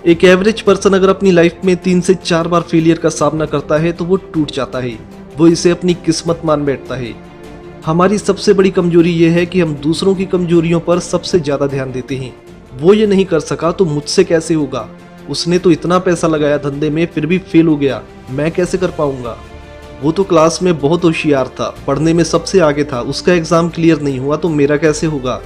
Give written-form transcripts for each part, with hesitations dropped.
एक average person अगर अपनी लाइफ में 3 से 4 बार फेलियर का सामना करता है तो वो टूट जाता है, वो इसे अपनी किस्मत मान बैठता है। हमारी सबसे बड़ी कमजोरी ये है कि हम दूसरों की कमजोरियों पर सबसे ज्यादा ध्यान देते हैं। वो ये नहीं कर सका तो मुझसे कैसे होगा, उसने तो इतना पैसा लगाया धंधे में फिर भी फेल हो गया, मैं कैसे कर पाऊंगा। वो तो क्लास में बहुत होशियार था, पढ़ने में सबसे आगे था, उसका एग्जाम क्लियर नहीं हुआ तो मेरा कैसे होगा।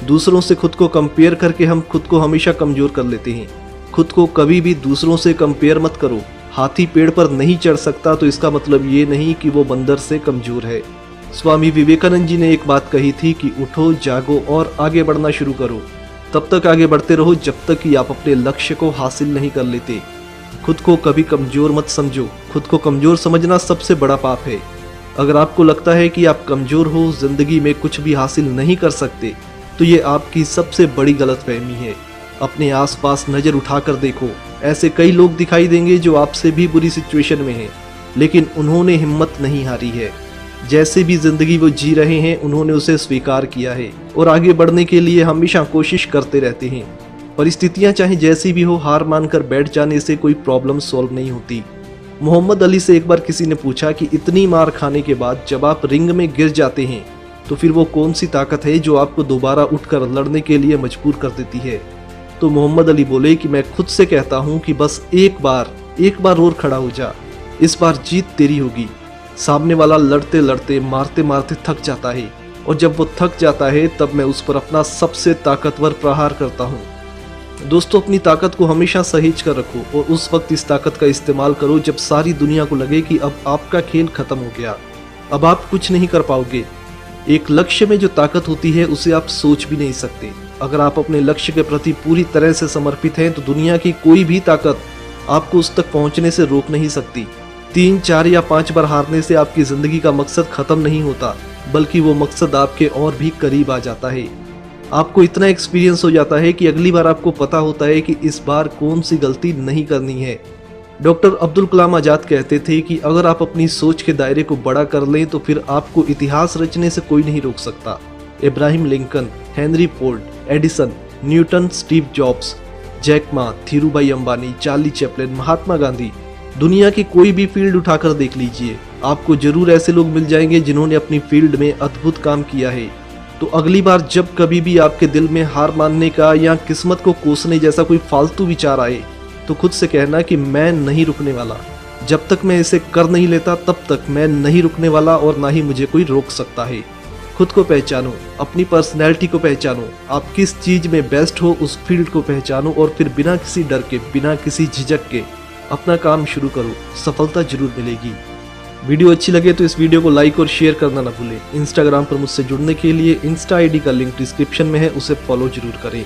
दूसरों से खुद को कंपेयर करके हम खुद को हमेशा कमजोर कर लेते हैं। खुद को कभी भी दूसरों से कंपेयर मत करो। हाथी पेड़ पर नहीं चढ़ सकता तो इसका मतलब ये नहीं कि वो बंदर से कमजोर है। स्वामी विवेकानंद जी ने एक बात कही थी कि उठो, जागो और आगे बढ़ना शुरू करो। तब तक आगे बढ़ते रहो जब तक कि आप अपने लक्ष्य को हासिल नहीं कर लेते। खुद को कभी कमजोर मत समझो। खुद को कमजोर समझना सबसे बड़ा पाप है। अगर आपको लगता है कि आप कमजोर हो, जिंदगी में कुछ भी हासिल नहीं कर सकते, तो ये आपकी सबसे बड़ी गलतफहमी है। अपने आसपास नजर उठाकर देखो, ऐसे कई लोग दिखाई देंगे जो आपसे भी बुरी सिचुएशन में हैं, लेकिन उन्होंने हिम्मत नहीं हारी है। जैसे भी जिंदगी वो जी रहे हैं उन्होंने उसे स्वीकार किया है और आगे बढ़ने के लिए हमेशा कोशिश करते रहते हैं। परिस्थितियां चाहे जैसी भी हो, हार मानकर बैठ जाने से कोई प्रॉब्लम सॉल्व नहीं होती। मोहम्मद अली से एक बार किसी ने पूछा कि इतनी मार खाने के बाद जब आप रिंग में गिर जाते हैं तो फिर वो कौन सी ताकत है जो आपको दोबारा उठकर लड़ने के लिए मजबूर कर देती है। तो मोहम्मद अली बोले कि मैं खुद से कहता हूँ कि बस एक बार और खड़ा हो जा, इस बार जीत तेरी होगी। सामने वाला लड़ते लड़ते मारते मारते थक जाता है और जब वो थक जाता है तब मैं उस पर अपना सबसे ताकतवर प्रहार करता हूँ। दोस्तों, अपनी ताकत को हमेशा सहेज कर रखो और उस वक्त इस ताकत का इस्तेमाल करो जब सारी दुनिया को लगे कि अब आपका खेल खत्म हो गया, अब आप कुछ नहीं कर पाओगे। एक लक्ष्य में जो ताकत होती है उसे आप सोच भी नहीं सकते। अगर आप अपने लक्ष्य के प्रति पूरी तरह से समर्पित हैं तो दुनिया की कोई भी ताकत आपको उस तक पहुंचने से रोक नहीं सकती। 3, 4 या 5 बार हारने से आपकी जिंदगी का मकसद खत्म नहीं होता, बल्कि वो मकसद आपके और भी करीब आ जाता है। आपको इतना एक्सपीरियंस हो जाता है कि अगली बार आपको पता होता है कि इस बार कौन सी गलती नहीं करनी है। डॉक्टर अब्दुल कलाम आजाद कहते थे कि अगर आप अपनी सोच के दायरे को बड़ा कर लें तो फिर आपको इतिहास रचने से कोई नहीं रोक सकता। Abraham Lincoln, Henry Ford, Edison, Newton, Steve Jobs, Jack Ma, Dhirubhai Ambani, Charlie Chaplin, Mahatma Gandhi, दुनिया की कोई भी फील्ड उठाकर देख लीजिए, आपको जरूर ऐसे लोग मिल जाएंगे जिन्होंने अपनी फील्ड में अद्भुत काम किया है। तो अगली बार जब कभी भी आपके दिल में हार मानने का या किस्मत को कोसने जैसा कोई फालतू विचार आए तो खुद से कहना कि मैं नहीं रुकने वाला। जब तक मैं इसे कर नहीं लेता तब तक मैं नहीं रुकने वाला और ना ही मुझे कोई रोक सकता है। खुद को पहचानो, अपनी पर्सनैलिटी को पहचानो, आप किस चीज में बेस्ट हो उस फील्ड को पहचानो और फिर बिना किसी डर के, बिना किसी झिझक के अपना काम शुरू करो, सफलता जरूर मिलेगी। वीडियो अच्छी लगे तो इस वीडियो को लाइक और शेयर करना ना भूलें। इंस्टाग्राम पर मुझसे जुड़ने के लिए इंस्टा आईडी का लिंक डिस्क्रिप्शन में है, उसे फॉलो जरूर करें।